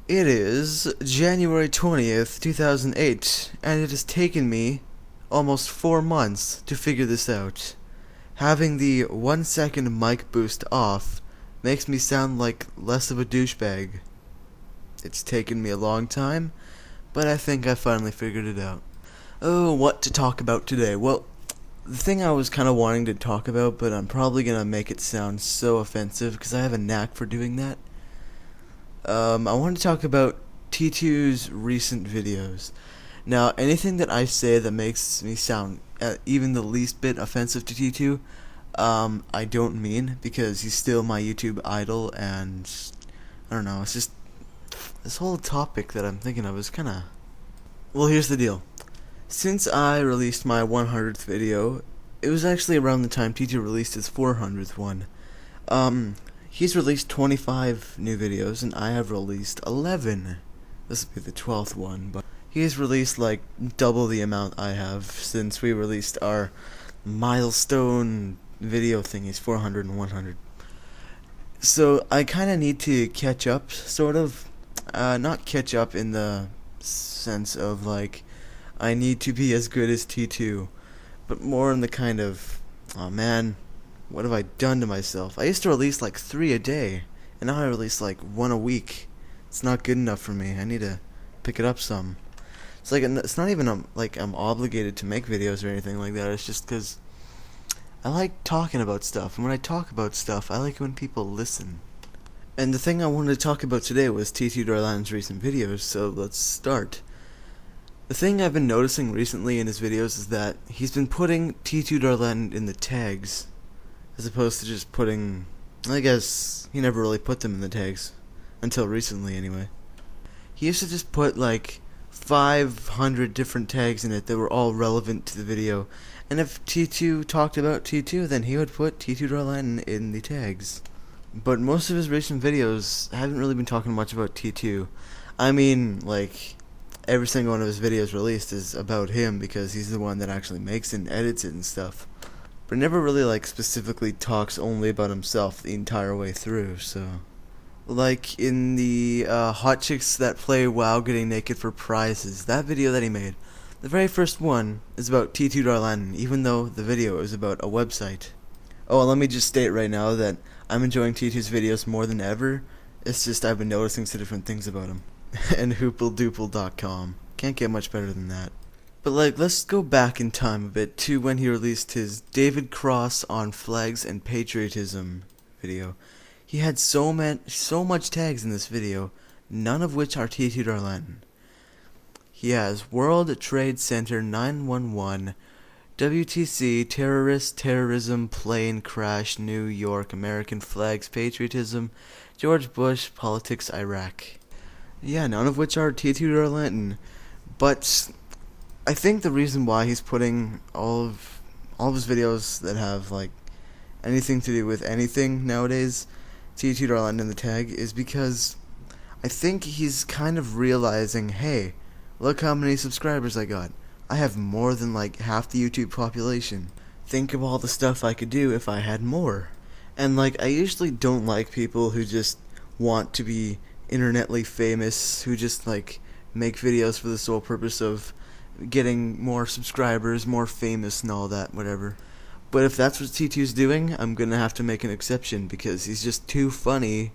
It is January 20th, 2008, and it has taken me almost 4 months to figure this out. Having the 1 second mic boost off makes me sound like less of a douchebag. It's taken me a long time, but I think I finally figured it out. Oh, what to talk about today? Well, the thing I was kind of wanting to talk about, but I'm probably going to make it sound so offensive because I have a knack for doing that. I want to talk about T2's recent videos. Now, anything that I say that makes me sound even the least bit offensive to T2, I don't mean, because he's still my YouTube idol, and I don't know, it's just this whole topic that I'm thinking of is kind of... Well, here's the deal. Since I released my 100th video, it was actually around the time T2 released his 400th one. He's released 25 new videos, and I have released 11. This will be the 12th one, but he's released like double the amount I have since we released our milestone video thingies, 400 and 100. So I kind of need to catch up, sort of. Not catch up in the sense of like I need to be as good as T2, but more in the kind of, oh man, what have I done to myself? I used to release like 3 a day, and now I release like 1 a week. It's not good enough for me. I need to pick it up some. It's like, it's not even like I'm obligated to make videos or anything like that. It's just because I like talking about stuff, and when I talk about stuff, I like it when people listen. And the thing I wanted to talk about today was T2 Darlan's recent videos, so let's start. The thing I've been noticing recently in his videos is that he's been putting T2 Darlan in the tags, as opposed to just putting... I guess he never really put them in the tags. Until recently, anyway. He used to just put like 500 different tags in it that were all relevant to the video. And if T2 talked about T2, then he would put T2 Darlan in the tags. But most of his recent videos haven't really been talking much about T2. I mean, like, every single one of his videos released is about him because he's the one that actually makes it and edits it and stuff. But never really like specifically talks only about himself the entire way through, so... Like in the Hot Chicks That Play WoW Getting Naked for Prizes, that video that he made, the very first one is about T2 Darlan, even though the video is about a website. Oh, and let me just state right now that I'm enjoying T2's videos more than ever. It's just I've been noticing some different things about him. And hoopleduple.com. Can't get much better than that. But like, let's go back in time a bit to when he released his David Cross on Flags and Patriotism video. He had so much tags in this video, none of which are T2 Darlan. He has World Trade Center 911, WTC, Terrorist, Terrorism, Plane Crash, New York, American Flags, Patriotism, George Bush, Politics, Iraq. Yeah, none of which are T2 Darlan. But I think the reason why he's putting all of his videos that have like anything to do with anything nowadays T2 Darlan in the tag is because I think he's kind of realizing, hey, look how many subscribers I got. I have more than like half the YouTube population. Think of all the stuff I could do if I had more. And like, I usually don't like people who just want to be internetly famous, who just like make videos for the sole purpose of getting more subscribers, more famous and all that, whatever. But if that's what T2's doing, I'm gonna have to make an exception because he's just too funny,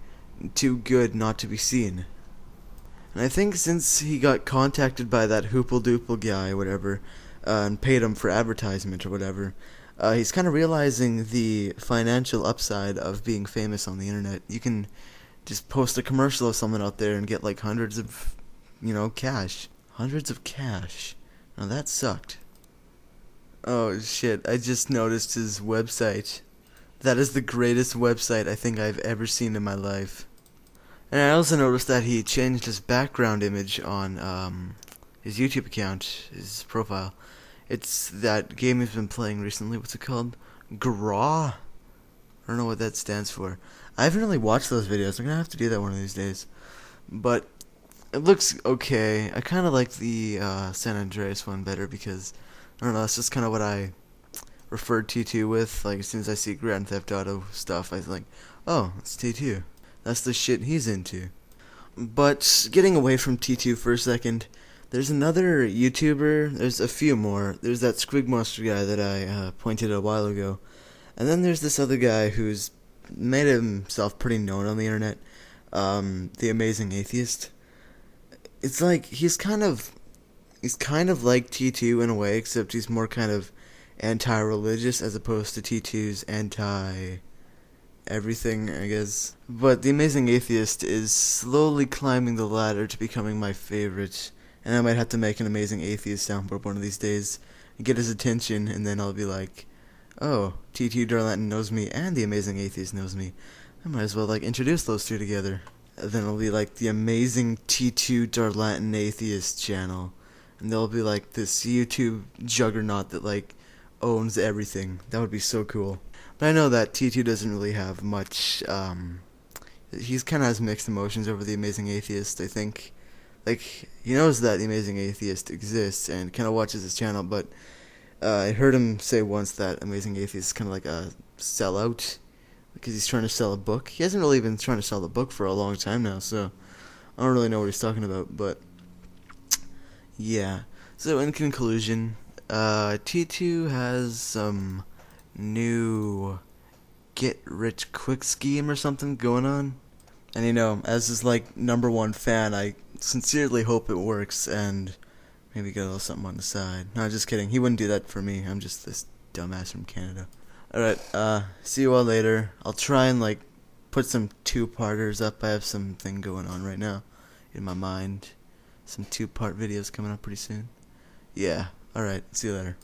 too good not to be seen. And I think since he got contacted by that Hoople Duple guy, whatever, and paid him for advertisement or whatever, he's kind of realizing the financial upside of being famous on the internet. You can just post a commercial of someone out there and get like hundreds of, cash. Hundreds of cash. Now that sucked. Oh shit, I just noticed his website. That is the greatest website I think I've ever seen in my life. And I also noticed that he changed his background image on his YouTube account, his profile. It's that game he's been playing recently. What's it called? Graw? I don't know what that stands for. I haven't really watched those videos. I'm gonna have to do that one of these days. But it looks okay. I kind of like the San Andreas one better because, I don't know, it's just kind of what I referred T2 with. Like, as soon as I see Grand Theft Auto stuff, I think, oh, it's T2. That's the shit he's into. But getting away from T2 for a second, there's another YouTuber, there's a few more. There's that Squigmonster guy that I pointed out a while ago. And then there's this other guy who's made himself pretty known on the internet, the Amazing Atheist. It's like he's kind of like T2 in a way, except he's more kind of anti-religious as opposed to T2's anti-everything, I guess. But the Amazing Atheist is slowly climbing the ladder to becoming my favorite, and I might have to make an Amazing Atheist soundboard one of these days and get his attention, and then I'll be like, oh, T2 Darlanton knows me and the Amazing Atheist knows me. I might as well introduce those two together. And then it'll be the Amazing T2 Darlanton Atheist channel. And there'll be this YouTube juggernaut that owns everything. That would be so cool. But I know that T2 doesn't really have much, he's kind of has mixed emotions over the Amazing Atheist, I think. He knows that the Amazing Atheist exists and kind of watches his channel, but I heard him say once that Amazing Atheist is kind of like a sellout, because he's trying to sell a book. He hasn't really been trying to sell the book for a long time now, so I don't really know what he's talking about, but yeah. So in conclusion, T2 has some new get-rich-quick scheme or something going on. And as his #1 fan, I sincerely hope it works and maybe get a little something on the side. No, just kidding. He wouldn't do that for me. I'm just this dumbass from Canada. Alright, see you all later. I'll try and put some 2-parters up. I have something going on right now in my mind. Some 2-part videos coming up pretty soon. Yeah, alright, see you later.